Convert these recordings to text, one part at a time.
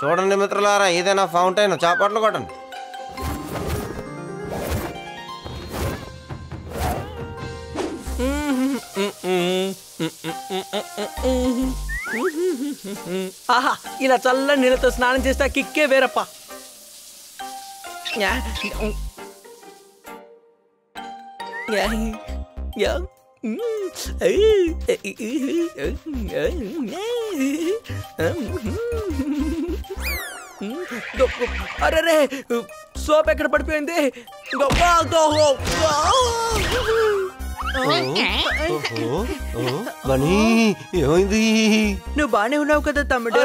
చూడండి మిత్రులారా, ఏదైనా ఫౌంటైన్ చాపట్లు కొట్టండి. ఆహా, ఇలా చల్లని నీళ్ళతో స్నానం చేస్తే కిక్కే వేరప్ప. అరే సోప్ ఎక్కడ పడిపోయింది? ఏమైంది? నువ్వు బానే ఉన్నావు కదా తమ్ముడు.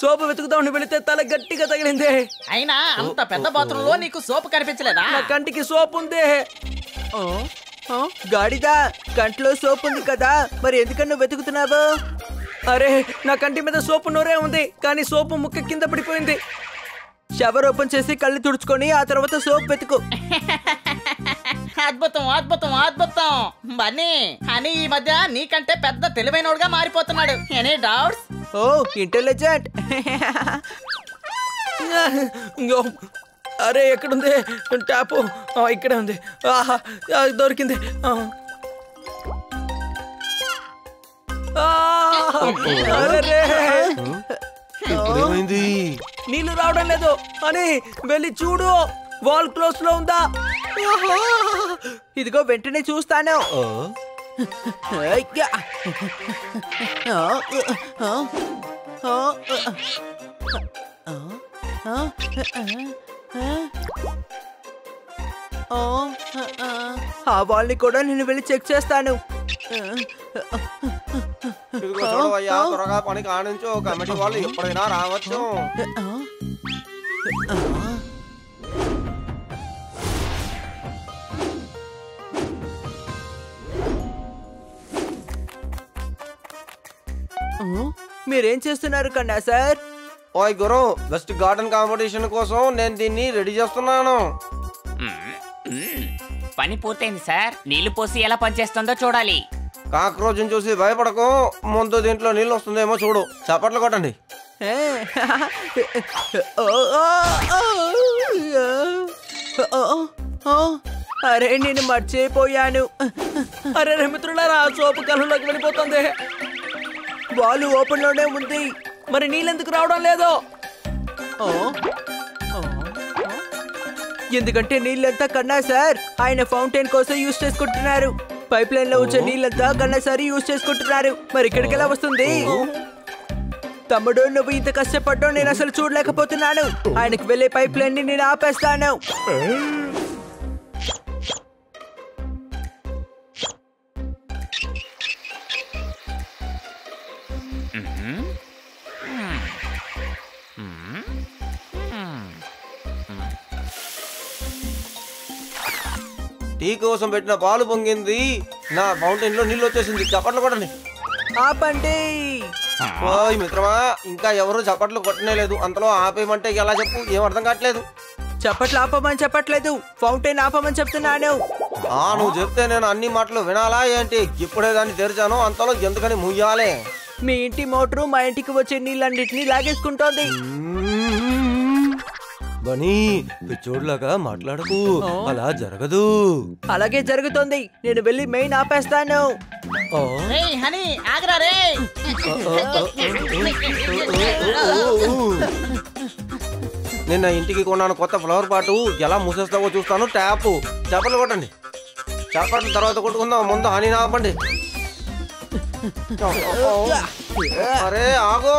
సోపు వెతుకుదామని వెళితే తల గట్టిగా తగిలింది. అయినా అంత పెద్ద బాత్రూమ్ లో నీకు సోపు కనిపించలేదా? నా కంటికి సోపు ఉంది. గాడిదా, కంట్లో సోపు ఉంది కదా, మరి ఎందుకన్నా వెతుకుతున్నావు? అరే, నా కంటి మీద సోపు నూరే ఉంది, కానీ సోపు ముక్క కింద పడిపోయింది. షవర్ ఓపెన్ చేసి కళ్ళు తుడుచుకొని ఆ తర్వాత సోప్ వెతుకు. అద్భుతం అద్భుతం అద్భుతం. బన్నీ, హనీ ఈ మధ్య నీకంటే పెద్ద తెలివైనోడుగా మారిపోతున్నాడు. Any doubts? Oh, intelligent. అరే, ఎక్కడుంది ట్యాపు? ఇక్కడే ఉంది. ఆహా, దొరికింది. నీళ్లు రావడం లేదు అని వెళ్ళి చూడు. వాల్ క్లోజ్ లో ఉందా? ఇదిగో వెంటనే చూస్తాను. ఆ వాల్ని కూడా నేను వెళ్ళి చెక్ చేస్తాను. చూడవయ్యా, త్వరగా పని కానించు. కమిటీ వాళ్ళు ఎప్పుడైనా రావచ్చు. మీరేం చేస్తున్నారు కన్నా సార్? ఓయ్ గురు, బెస్ట్ గార్డెన్ కాంపిటీషన్ కోసం నేను దీన్ని రెడీ చేస్తున్నాను. పని పూర్తయింది సార్. నీళ్లు పోసి ఎలా పనిచేస్తుందో చూడాలి. కాక్రోచ్ చూసి భయపడకు. ముందు దీంట్లో నీళ్ళు వస్తుందేమో చూడు. చప్పట్లు కొట్టండి. అరే, నేను మర్చిపోయాను. అరే మిత్రులారా, సోపు కళ్ళలోకి వెళ్ళిపోతుంది. బాల్ ఓపెన్ లోనే ఉంది, మరి నీళ్ళెందుకు రావడం లేదు? ఎందుకంటే నీళ్ళంతా కన్నా సార్ ఆయన ఫౌంటైన్ కోసం యూజ్ చేసుకుంటున్నారు. పైప్ లైన్ లో వచ్చే నీళ్ళంతా కన్నా సార్ యూజ్ చేసుకుంటున్నారు. మరి ఇక్కడికి ఎలా వస్తుంది? తమ్ముడు, నువ్వు ఇంత కష్టపడ్డావు నేను అసలు చూడలేకపోతున్నాను. ఆయనకు వెళ్ళే పైప్ లైన్ ని నేను ఆపేస్తాను. టీ కోసం పెట్టిన పాలు పొంగింది. నా ఫౌంటైన్ లో నీళ్ళు వచ్చేసింది. చప్పట్లు కొట్టండి. ఆపండి. ఓయ్ మిత్రమా, ఇంకా ఎవరు చప్పట్లు కొట్టనే లేదు. అంతలో ఆపేయమంటే ఎలా చెప్పు? ఏం అర్థం కావట్లేదు. చప్పట్లు ఆపమని చెప్పట్లేదు, ఫౌంటైన్ ఆపమని చెప్తున్నాను. నువ్వు చెప్తే నేను అన్ని మాటలు వినాలా ఏంటి? ఇప్పుడే దాన్ని తెరిచాను, అంతలో ఎందుకని ముయ్యాలే? మీ ఇంటి మోటారు మా ఇంటికి వచ్చే నీళ్ళన్నిటినీ లాగేసుకుంటోంది. బనీ, పిచ్చోడ్లాగా మాట్లాడకు. అలా జరగదు. అలాగే జరుగుతోంది. నేను వెళ్ళి మెయిన్ ఆపేస్తాను. హనీ, ఆగరా రే. నిన్న ఇంటికి కొన్నాను కొత్త ఫ్లవర్ పాటు. ఎలా మూసేస్తావో చూస్తాను. ట్యాప్. చప్పట్లు కొట్టండి. చప్పట్లు తర్వాత కొట్టుకుందాం. ముందు హనీ ఆపండి. అరే ఆగు.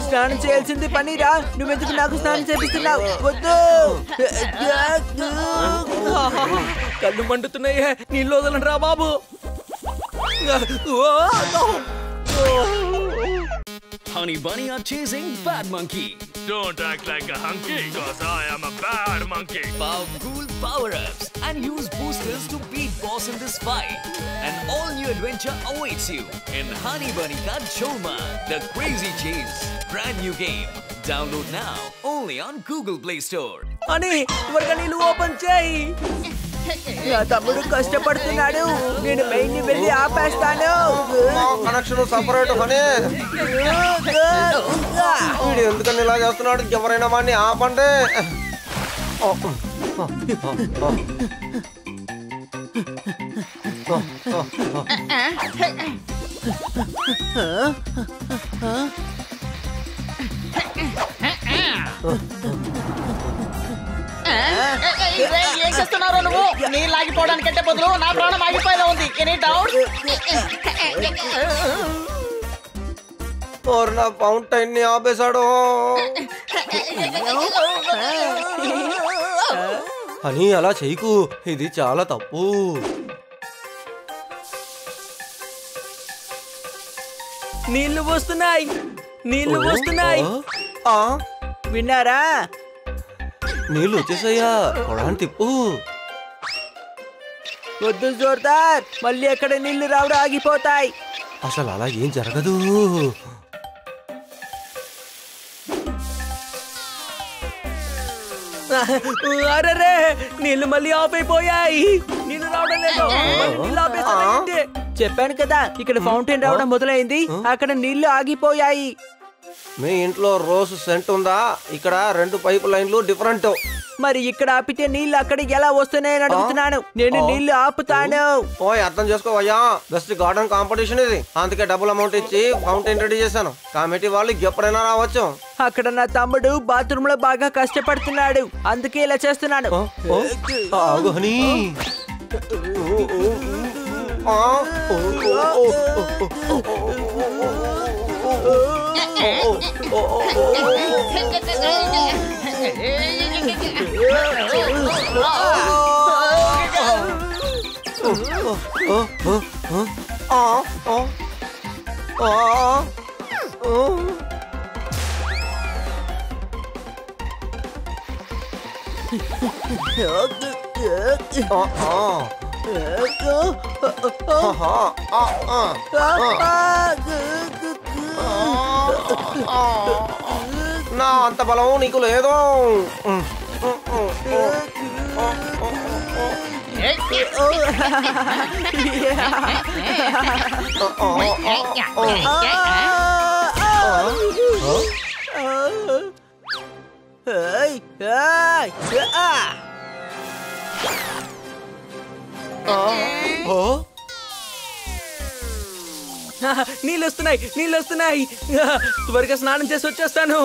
స్నానం చేయాల్సింది పన్నీరా. నువ్వెందుకు నాకు స్నానం చేపిస్తున్నావు? వద్దు. కళ్ళు మండుతున్నాయే. నీళ్ళు వదలండి రా బాబు. Honey Bunny are chasing Bad Monkey. Don't act like a hunky, cause I am a bad monkey. Powerful power-ups and use boosters to beat boss in this fight. An all-new adventure awaits you in Honey Bunny Ka Choma, The Crazy Chase. Brand new game. Download now only on Google Play Store. అని త్వరగా నీళ్ళు open చేయి. నా తమ్ముడు కష్టపడుతున్నాడు, నేను main ని వెళ్ళి ఆపేస్తాను. కనెక్షన్ సపరేట్ అని వీడు ఎందుకని ఇలా చేస్తున్నాడు? ఎవరైనా వాడిని ఆపండి. ఏం చేస్తున్నారో నువ్వు? నీళ్ళు ఆగిపోవడానికంటే బదులు నా ప్రాణం ఆగిపోయేలా ఉంది. Any doubt? నా ఫౌంటైన్ ని ఆపేశాడు అని. అలా చేయకు, ఇది చాలా తప్పు. నీళ్లు వస్తున్నాయి, నీళ్లు వస్తున్నాయి. విన్నారా? నీళ్ళు వచ్చేసయ్యా, కొడాన్ని తిప్పు. వద్దు జోర్దార్, మళ్ళీ అక్కడ నీళ్లు రావడం ఆగిపోతాయి. అసలు అలా ఏం జరగదు. అరే, నీళ్లు మళ్ళీ ఆఫ్ అయిపోయాయి. నీళ్లు రావడం లేదు. నీళ్లు ఆపేస్తానంటే చెప్పాను కదా, ఇక్కడ ఫౌంటైన్ రావడం మొదలైంది, అక్కడ నీళ్లు ఆగిపోయాయి. మీ ఇంట్లో రోజ్ సెంట్ ఉందా? ఇక్కడ 2 పైప్ లైన్లు డిఫరెంట్. మరి ఇక్కడ ఆపితే నీళ్లు అక్కడికి ఎలా వస్తున్నాయని అడుగుతున్నాను. నేను నీళ్లు ఆపుతాను. ఓయ్ అర్థం చేసుకోవయ్యా, బెస్ట్ గార్డెన్ కాంపిటీషన్ ఇది. అందుకే డబుల్ అమౌంట్ ఇచ్చి ఫౌంటైన్ రెడీ చేశాను. కమిటీ వాళ్ళు ఎప్పుడైనా రావచ్చు. అక్కడ నా తమ్ముడు బాత్రూమ్ లో బాగా కష్టపడుతున్నాడు, అందుకే ఇలా చేస్తున్నాను. ఆగు హనీ. నా అంత బలం నీకు లేదు. నీళ్ళు వస్తున్నాయి, నీళ్ళు వస్తున్నాయి. త్వరగా స్నానం చేసి వచ్చేస్తాను.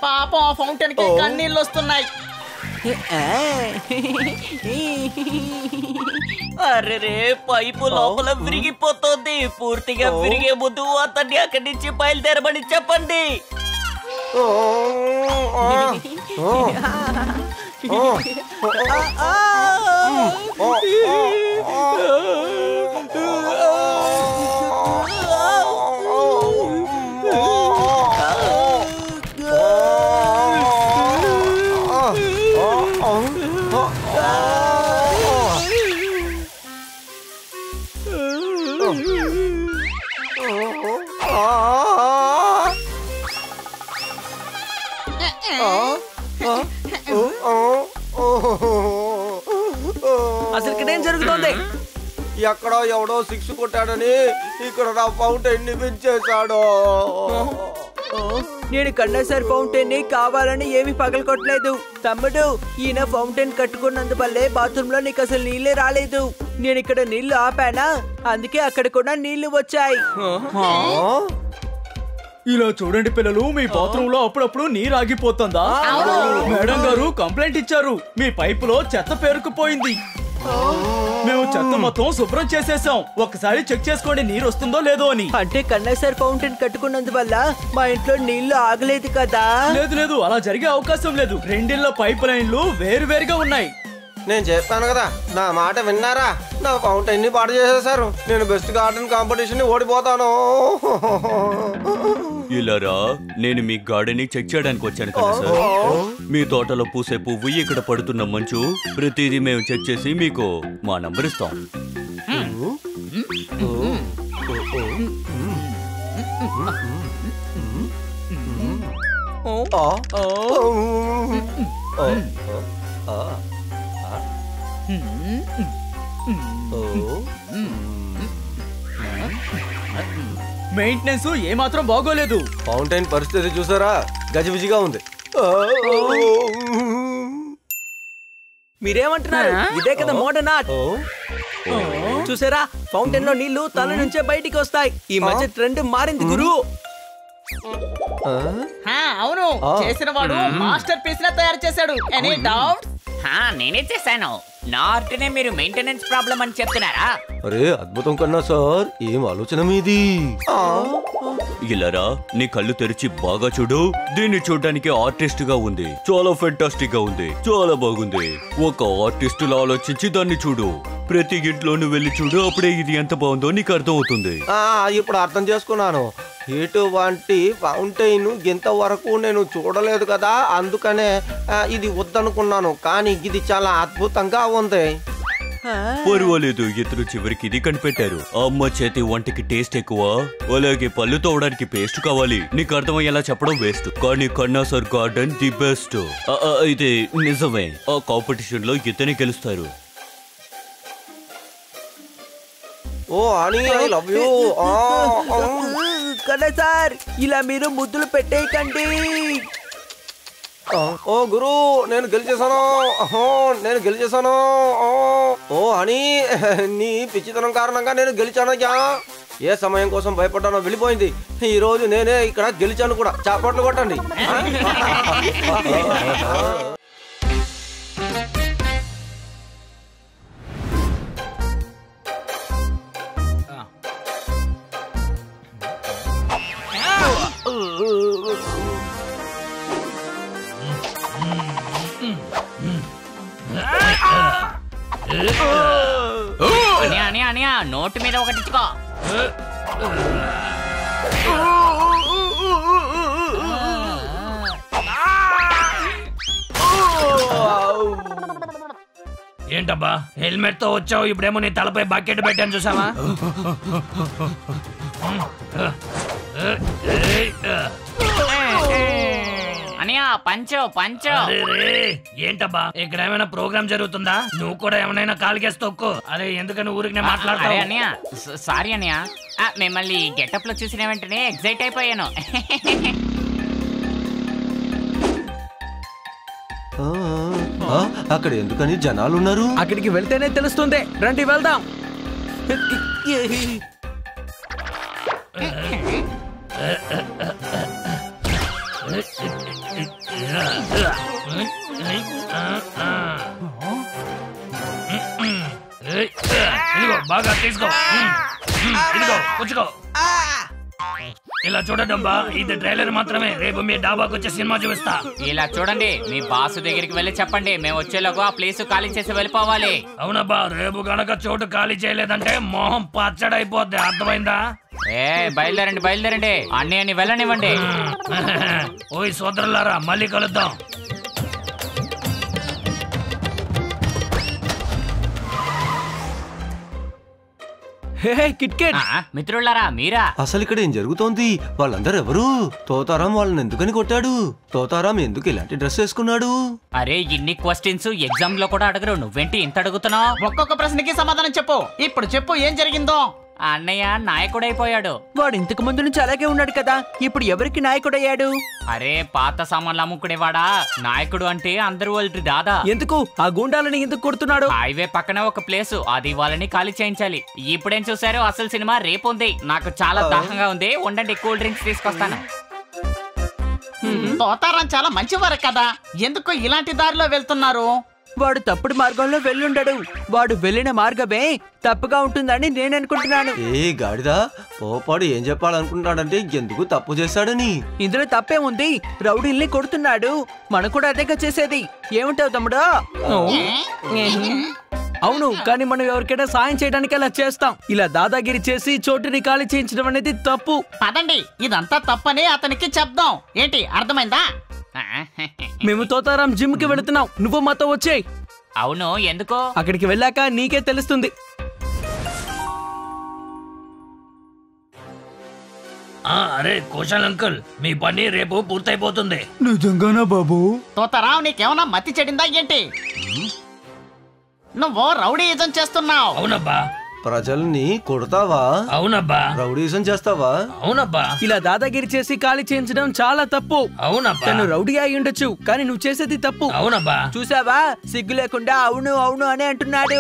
పాపం ఆ ఫౌంటైన్ కి కన్నీళ్ళు వస్తున్నాయి. అరే, పైపు లోపల విరిగిపోతుంది. పూర్తిగా విరిగే ముందు అతన్ని అక్కడి నుంచి బయలుదేరమని చెప్పండి. అసలు ఇక్కడ ఏం జరుగుతుంది? ఎక్కడో ఎవడో 6 కొట్టాడని ఇక్కడ నా ఫౌంటైన్ ని పెంచేశాడు. నేను కండెన్సర్ ఫౌంటైన్ ని కావాలని ఏమి పగలకొట్టలేదు తమ్ముడు. ఈయన ఫౌంటైన్ కట్టుకున్నందువల్లే బాత్రూమ్ లో నీకు అసలు నీళ్ళే రాలేదు. నేను ఇక్కడ నీళ్లు ఆపానా, అందుకే అక్కడ కూడా నీళ్లు వచ్చాయి. ఇలా చూడండి పిల్లలు, మీ బాత్రూమ్ లో అప్పుడప్పుడు నీరు ఆగిపోతుందా? మేడం గారు కంప్లైంట్ ఇచ్చారు, మీ పైపులో చెత్త పేరుకుపోయింది. మేము చెత్త మొత్తం శుభ్రం చేసేసాం, ఒకసారి చెక్ చేసుకోండి నీరు వస్తుందో లేదో అని. అంటే కండెన్సర్ ఫౌంటైన్ కట్టుకున్నందువల్ల మా ఇంట్లో నీళ్లు ఆగలేదు కదా? లేదు లేదు, అలా జరిగే అవకాశం లేదు. రెండిళ్ళ పైప్ లైన్లు వేరు వేరుగా ఉన్నాయి. నేను చెప్పాను కదా, నా మాట విన్నారా? నా ఫౌంటైన్ ని పాడు చేసేసారు. నేను బెస్ట్ గార్డెన్ కాంపిటీషన్ ని ఓడిపోతాను. ఇలారా, నేను మీ గార్డెన్ చెక్ చేయడానికి వచ్చాను కదా సార్. మీ తోటలో పూసే పువ్వు, ఇక్కడ పడుతున్న మంచు, ప్రతిదీ మేము చెక్ చేసి మీకు మా నంబర్ ఇస్తాం. మెయింటెనెన్స్ ఏమాత్రం బాగోలేదు. ఫౌంటైన్ పరిస్థితి చూసారా? గజిబిజిగా ఉంది. మీరేమంటున్నారు? ఇదే కదా మోడర్న్ ఆర్ట్. చూసారా, ఫౌంటైన్ లో నీళ్లు తల నుంచే బయటికి వస్తాయి. ఈ మధ్య ట్రెండ్ మారింది గురు. అవును, చేసిన వాడు మాస్టర్ పీస్ లా తయారు చేశాడు. Any doubt? నేనే చేశాను. నా ఆర్ట్నే మీరు మెయింటెనెన్స్ ప్రాబ్లం అని చెప్తున్నారా? అరే అద్భుతం కన్నా సార్, ఏం ఆలోచన మీది? ఇలారా, నీ కళ్ళు తెరిచి బాగా చూడు. దీన్ని చూడడానికి ఆర్టిస్ట్ గా ఉంది. చాలా ఫెంటాస్టిక్ గా ఉంది. చాలా బాగుంది. ఒక ఆర్టిస్ట్ లా ఆలోచించి దాన్ని చూడు. ప్రతి ఇంట్లోనూ వెళ్ళి చూడు. అప్పుడే ఇది ఎంత బాగుందో నీకు అర్థం అవుతుంది. ఇప్పుడు అర్థం చేసుకున్నాను. ఇటువంటి ఫౌంటైన్ ఇంతవరకు నేను చూడలేదు కదా, అందుకనే ఇది వద్దనుకున్నాను. కానీ ఇది చాలా అద్భుతంగా ఉంది. పర్వాలేదు, ఇతరు చివరికి ఇది కనిపెట్టారు. అమ్మ చేతి వంటకి టేస్ట్ ఎక్కువ, అలాగే పళ్ళు తోవడానికి పేస్ట్ కావాలి. నీకు అర్థమయ్యేలా చెప్పడం వేస్ట్, కానీ కన్నా సార్ గార్డెన్ ది బెస్ట్. ఇది నిజమే. ఆ కాంపిటీషన్ లో ఇతనే గెలుస్తారు. ఓ అని ఐ లవ్ యూ. కదా సార్, ఇలా మీరు ముద్దులు పెట్టేయకండి. ఓ గురు, నేను గెలిచేసాను. ఓ అని నీ పిచ్చితనం కారణంగా నేను గెలిచానయ్యా. ఏ సమయం కోసం భయపడ్డానో వెళ్ళిపోయింది. ఈ రోజు నేనే ఇక్కడ గెలిచాను కూడా. చప్పట్లు కొట్టండి. అనియా నోటు మీద ఒకటి ఇచ్చుకో. ఏంటబ్బా హెల్మెట్ తో వచ్చావు, ఇప్పుడేమో నీ తలపై బకెట్ పెట్టాను చూసావా? అనియా పంచో. ఏంటబ్బా ఇక్కడ ఏమైనా ప్రోగ్రామ్ జరుగుతుందా? నువ్వు కూడా ఏమైనా కాలికేసి తొక్కు. అరే ఎందుకని ఊరికి మాట్లాడతావు? అనియా సారీ అనియా, మిమ్మల్ని గెటప్ లో చూసిన వెంటనే ఎగ్జైట్ అయిపోయాను. అక్కడ ఎందుకని జనాలు ఉన్నారు? అక్కడికి వెళ్తేనే తెలుస్తుంది. రండి వెళ్దాం. ఇదిగో బాగా తీసుకో. ఇదిగో పుచ్చుకో. ఇలా చూడటంబా, ఇది ట్రైలర్ మాత్రమే. రేపు మీ డాబాకి వచ్చే సినిమా చూపిస్తా. ఇలా చూడండి, మీ బాసు దగ్గరికి వెళ్ళి చెప్పండి మేము వచ్చేలోగా ఆ ప్లేస్ ఖాళీ చేసి వెళ్ళిపోవాలి. అవునబ్బా, రేపు గనక చోటు ఖాళీ చేయలేదంటే మొహం పచ్చడైపోద్ది. అర్థమైందా? బయలుదేరండి. అన్ని వెళ్ళనివ్వండి. ఓయ్ సోదరులారా, మళ్ళీ కలుద్దాం. కిట్కెట్ మిత్రులారా, మీరా? అసలు ఇక్కడ ఏం జరుగుతోంది? వాళ్ళందరూ ఎవరు? తోతారాం వాళ్ళని ఎందుకని కొట్టాడు? తోతారాం ఎందుకు ఇలాంటి డ్రెస్ వేసుకున్నాడు? అరే ఇన్ని క్వశ్చన్స్ ఎగ్జామ్ లో కూడా అడగరు, నువ్వేంటి ఇంత అడుగుతున్నావు? ఒక్కొక్క ప్రశ్నకి సమాధానం చెప్పు. ఇప్పుడు చెప్పు ఏం జరిగిందో. అన్నయ్య నాయకుడైపోయాడు. వాడు ఇంతకు ముందు నుంచి అలాగే ఉన్నాడు కదా, ఇప్పుడు ఎవరికి నాయకుడయ్యాడు? అరే పాత సామాన్లు అమ్ముకునేవాడా నాయకుడు అంటే అందరూ వాళ్ళు దాదా. ఎందుకు ఆ గుండాలని ఎందుకు కొడుతున్నాడు? హైవే పక్కన ఒక ప్లేస్, అది వాళ్ళని ఖాళీ చేయించాలి. ఇప్పుడేం చూసారు? అసలు సినిమా రేపు ఉంది. నాకు చాలా దాహంగా ఉంది, ఉండండి కూల్ డ్రింక్స్ తీసుకొస్తాను. తోతారం చాలా మంచివారు కదా, ఎందుకు ఇలాంటి దారిలో వెళ్తున్నారు? వాడు తప్పుడు మార్గంలో వెళ్ళుండడు. వాడు వెళ్ళిన మార్గమే తప్పుగా ఉంటుందని నేను అనుకుంటున్నాను. ఏ గాడిదా పోపాడు ఏం చెప్పాలనుకుంటున్నాడంటే ఎందుకు తప్పు చేశాడని. ఇందులో తప్పేముంది? రౌడీల్ని కొడుతున్నాడు. మనం కూడా అదేగా చేసేది. ఏమంటావు తమ్ముడు? అవును, కానీ మనం ఎవరికైనా సాయం చేయడానికి అలా చేస్తాం. ఇలా దాదాగిరి చేసి చోటుని ఖాళీ చేయించడం అనేది తప్పు. పదండి, ఇదంతా తప్పని అతనికి చెప్దాం. ఏంటి అర్థమైందా? మేము తోతారాం జిమ్ కి వెళుతున్నాం. నువ్వు మాతో వచ్చేయ్. అవును, ఎందుకో? అక్కడికి వెళ్ళాక నీకే తెలుస్తుంది. అరే కోశాల్ అంకుల్, మీ పని రేపు పూర్తయిపోతుంది. నిజంగానా బాబు? తోతారావు, నీకేమన్నా మతి చెడిందా ఏంటి? నువ్వు రౌడీయిజం చేస్తున్నావు. అవునబ్బా. ప్రజల్ని కొడతావా? అవునబ్బా. రౌడీజం చేస్తావా? అవునబ్బా. ఇలా దాదాగిరి చేసి ఖాళీ చేయించడం చాలా తప్పు. అవునబ్బా. తను రౌడీ అయి ఉండొచ్చు, కానీ నువ్వు చేసేది తప్పు. అవునబ్బా. చూసావా, సిగ్గు లేకుండా అవును అవును అని అంటున్నాడు.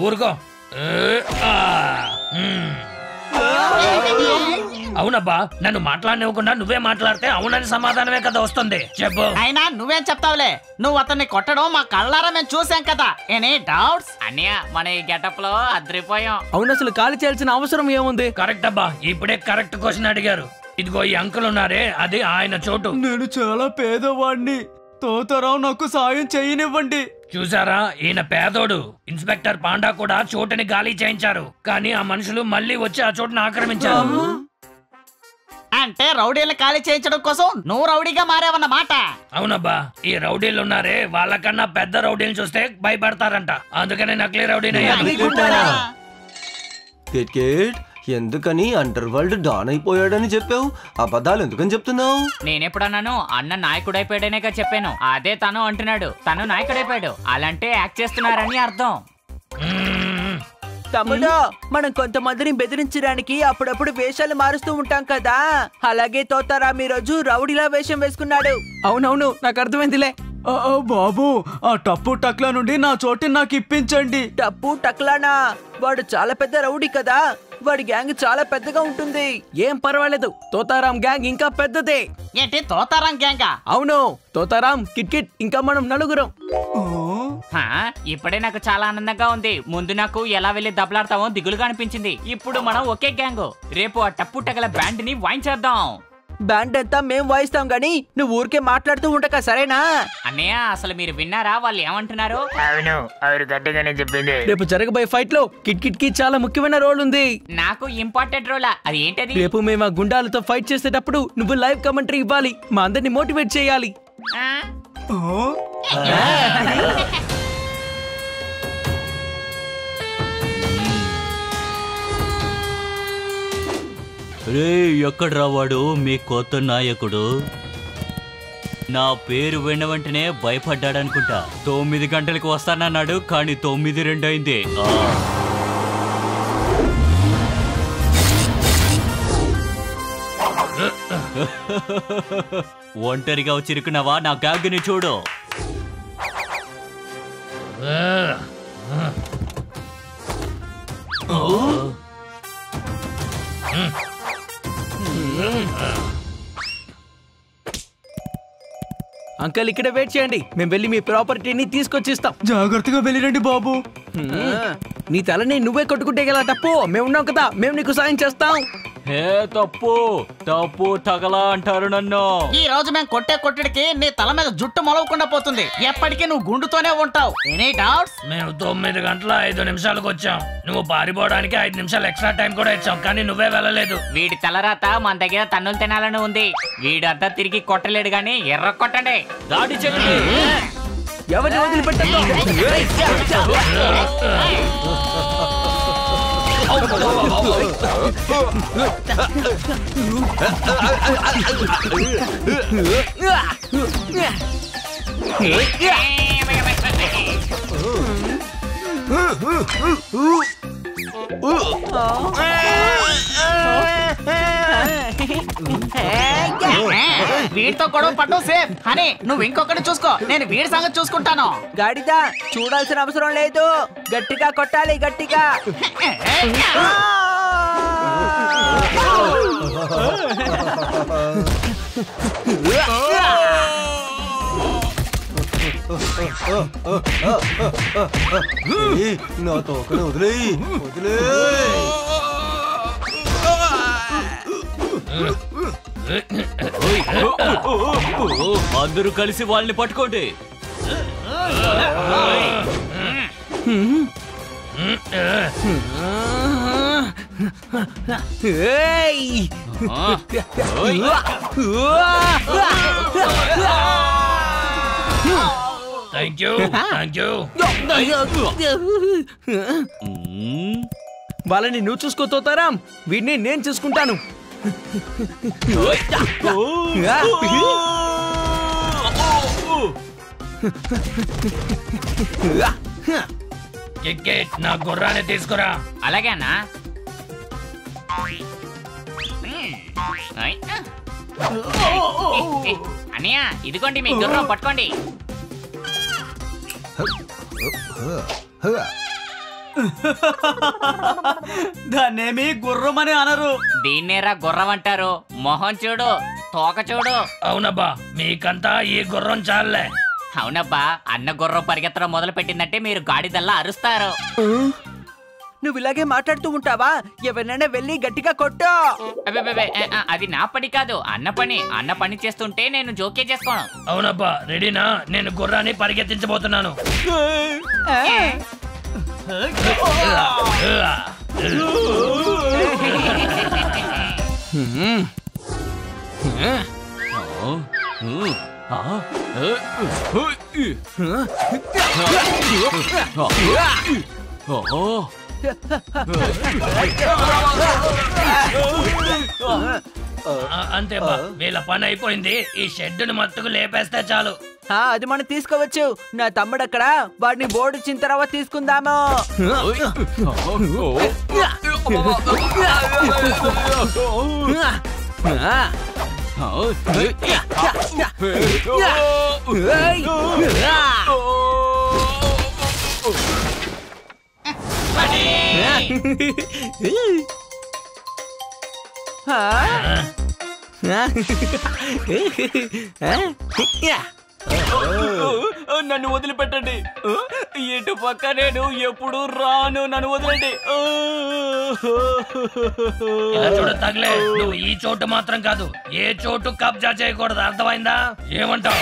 ఊరుకో. అవునబ్బా, నన్ను మాట్లాడనివ్వకుండా నువ్వే మాట్లాడితే అవునని సమాధానమే కదా వస్తుంది. చెప్పు. అయినా నువ్వేం చెప్తావులే, నువ్వు అతన్ని కొట్టడం మా కళ్ళారా మేము చూసాం కదా. Any doubts? అన్నయ్య, మన ఈ గెటప్ లో అద్రిపోయాం. అవును, అసలు ఖాళీ చేయాల్సిన అవసరం ఏముంది? కరెక్ట్ అబ్బా, ఇప్పుడే కరెక్ట్ క్వశ్చన్ అడిగారు. ఇదిగో ఈ అంకుల్ ఉన్నారే, అది ఆయన చోటు. నేను చాలా పేదవాడిని. తోతారావు నాకు సాయం చేయనివ్వండి. చూసారా, ఈయన పేదోడు. ఇన్స్పెక్టర్ పాండా కూడా చోటుని గాలి చేయించారు, కానీ ఆ మనుషులు మళ్ళీ వచ్చి ఆ చోటును ఆక్రమించారు. అంటే రౌడీలను ఖాళీ చేయించడం కోసం నువ్వు రౌడీగా మారావన్నమాట. అవునబ్బా, ఈ రౌడీలు ఉన్నారే, వాళ్ళకన్నా పెద్ద రౌడీలు చూస్తే భయపడతారంట. అందుకనే నకిలీ రౌడీని కిట్ ఎందుకని అండర్ వరల్డ్ డాన్ అయిపోయాడని చెప్పావు? అబద్ధాలు ఎందుకని చెప్తున్నావు? నేనెప్పుడన్నాను అన్న నాయకుడైపోయాడనేగా చెప్పాను. అదే తను అంటున్నాడు, తను నాయకుడైపోయాడు. అలాంటే యాక్ట్ చేస్తున్నారని అర్థం. తమ్ముడు, మనం కొంతమందిని బెదిరించడానికి అప్పుడప్పుడు వేషాలు మారుస్తూ ఉంటాం కదా. అలాగే తోతారాం ఈ రోజు రౌడీలా వేషం వేసుకున్నాడు. అవునవును, నాకు అర్థమైందిలే. బాబు, ఆ టప్పు టక్లా నుండి నా చోటుని నాకు ఇప్పించండి. టప్పు టక్లానా? వాడు చాలా పెద్ద రౌడీ కదా. వాడి గ్యాంగ్ చాలా పెద్దగా ఉంటుంది. ఏం పర్వాలేదు, తోతారాం గ్యాంగ్ ఇంకా పెద్దదే. ఏంటి తోతారాం గ్యాంగా? అవును, తోతారాం, కిట్ కిట్ ఇంకా మనం నలుగురం. ఇప్పుడే నాకు చాలా ఆనందంగా ఉంది. ముందు నాకు ఎలా వెళ్ళి దెబ్బలాడతామో దిగులుగా అనిపించింది. ఇప్పుడు మనం ఒకే గ్యాంగ్. రేపు ఆ టప్పు టగల బ్యాండ్ ని వాయించేద్దాం. బ్యాండ్ అంతా మేం వాయిస్తాం గానీ నువ్వు ఊరికే మాట్లాడుతూ ఉండక, సరేనా? అన్నయ్య, అసలు మీరు విన్నారా వాళ్ళు ఏమంటున్నారు? అవును, ఆవిడ గట్టిగానే చెప్పింది. రేపు జరగబోయే ఫైట్ లో కిట్ కిట్ కి చాలా ముఖ్యమైన రోల్ ఉంది. నాకు ఇంపార్టెంట్ రోలా? అది ఏంటది? రేపు మేము ఆ గుండాలతో ఫైట్ చేసేటప్పుడు నువ్వు లైవ్ కమెంటరీ ఇవ్వాలి. మా అందరిని మోటివేట్ చేయాలి. రే, ఎక్కడ రావాడు మీ కొత్త నాయకుడు? నా పేరు విన్న వెంటనే భయపడ్డాడనుకుంటా. 9 గంటలకు వస్తానన్నాడు, కానీ 9:02 అయింది. ఒంటరిగా చిరుకున్నావా? నా గ్యాంగ్ని చూడు. అంకల్, ఇక్కడ వెయిట్ చేయండి. మేము వెళ్ళి మీ ప్రాపర్టీని తీసుకొచ్చిస్తాం. జాగ్రత్తగా వెళ్ళిరండి బాబు. నీ తలని నువ్వే కొట్టుకుంటే గల తప్పు. మేము ఉన్నాం కదా, మేము నీకు సాయం చేస్తాం. హే, తప్పు తప్పు తగలా అంటారు నన్ను. ఈ రోజు మేము కొట్టే కొట్టడికి నీ తల మీద జుట్టు మొలవకుండా పోతుంది. ఎప్పటికీ నువ్వు గుండుతోనే ఉంటావు. Any doubts? మేము 9 గంటల 5 నిమిషాలకు వచ్చాం. నువ్వు పారిపోవడానికి 5 నిమిషాలు ఎక్స్ట్రా టైం కూడా ఇచ్చాం, కానీ నువ్వే వెళ్ళలేదు. వీడి తలరాత మన దగ్గర తన్నులు తినాలని ఉంది. వీడంతా తిరిగి కొట్టలేడు గాని ఎర్ర కొట్టండి. దాడి చెయ్యండి. ఎవరిని వదిలిపెట్టద్దు. వీడితో గొడవ పడ్డు సేఫ్ అని నువ్వు ఇంకొకటి చూసుకో. నేను వీడి సంగతి చూసుకుంటాను. గాడిదా, చూడాల్సిన అవసరం లేదు. గట్టిగా కొట్టాలి, గట్టిగా. నా తోకను వదిలేయి అందరూ కలిసి వాళ్ళని పట్టుకోండి. థ్యాంక్ యూ వాళ్ళని నువ్వు చూసుకోతారా? వీడిని నేను చూసుకుంటాను. కిక్కెట్ నా గుర్రాన్ని తీసుకురా. అలాగే అన్నా. అన్నయ్య ఇదిగోండి మీ గుర్రం, పట్టుకోండి. దాన్నేమి గుర్రం అని అనరు. దీన్నేరా గుర్రం అంటారు. మొహం చూడు, తోక చూడు. అవునబ్బా, మీకంతా ఈ గుర్రం చాలే. అవునబ్బా, అన్న గుర్రం పరిగెత్తడం మొదలు పెట్టిందంటే మీరు గాడిదల్లా అరుస్తారు. నువ్వు ఇలాగే మాట్లాడుతూ ఉంటావా? ఎవరినైనా వెళ్ళి గట్టిగా కొట్టు. అబ్బబ్బబ్బే, అది నా పని కాదు, అన్న పని. అన్న పని చేస్తుంటే నేను జోకే చేసుకోను. అవునబ్బా, రెడీనా? నేను గుర్రాన్ని పరిగెత్తించబోతున్నాను. అంతేబా, వీళ్ళ పని అయిపోయింది. ఈ షెడ్డును మత్తుకు లేపేస్తే చాలు. అది మనం తీసుకోవచ్చు. నా తమ్ముడు అక్కడ, వాడిని బోర్డు ఇచ్చిన తర్వాత తీసుకుందాము. నన్ను వదిలిపెట్టండి. ఇటు పక్క నేను ఎప్పుడు రాను. నన్ను వదిలేండి. చూడ తగలే, నువ్వు ఈ చోటు మాత్రం కాదు, ఏ చోటు కబ్జా చేయకూడదు. అర్థమైందా? ఏమంటావు?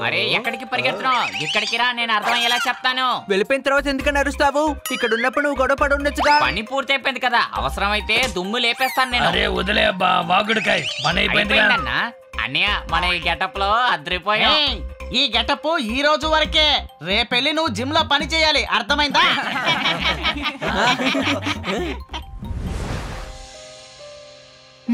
అరే ఎక్కడికి పరిగెత్తున్నావు? ఇక్కడికి రా, నేను అర్థమయ్యేలా చెప్తాను. వెళ్ళిపోయిన తర్వాత ఎందుకని అరుస్తావు? ఇక్కడ ఉన్నప్పుడు నువ్వు గొడవ పడి ఉండొచ్చుగా. పని పూర్తి అయిపోయింది కదా, అవసరమైతే దుమ్ము లేపేస్తాను నేను. అరే వదిలే అబ్బా, వాగుడికాయ్. పని అయిపోయింది. అన్నయ్య, మన ఈ గెటప్ లో అద్రిపోయాం. ఈ గెటప్ ఈ రోజు వరకే. రేపెళ్ళి నువ్వు జిమ్ లో పని చేయాలి, అర్థమైందా?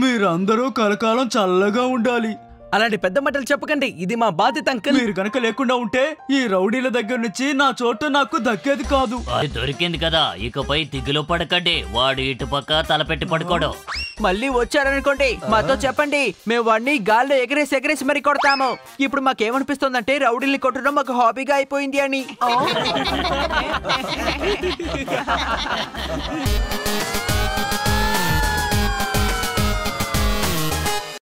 మీరందరూ కలకాలం చల్లగా ఉండాలి. అలాంటి పెద్ద మాటలు చెప్పకండి, ఇది మా బాధ్యత అంకుల్. మీరు కనుక లేకుండా ఉంటే ఈ రౌడీల దగ్గర నుంచి నా చోటు నాకు దక్కేది కాదు. అది దొరికింది కదా, ఇకపై దిగులు పడకండి. వాడు ఇటు పక్క తలపెట్టి పడుకోడు. మళ్ళీ వచ్చారనుకోండి, మాతో చెప్పండి. మేము వాడిని గాల్లో ఎగరేసి మరి కొడతాము. ఇప్పుడు మాకేమనిపిస్తుందంటే రౌడీల్ని కొట్టడం మాకు హాబీగా అయిపోయింది అని.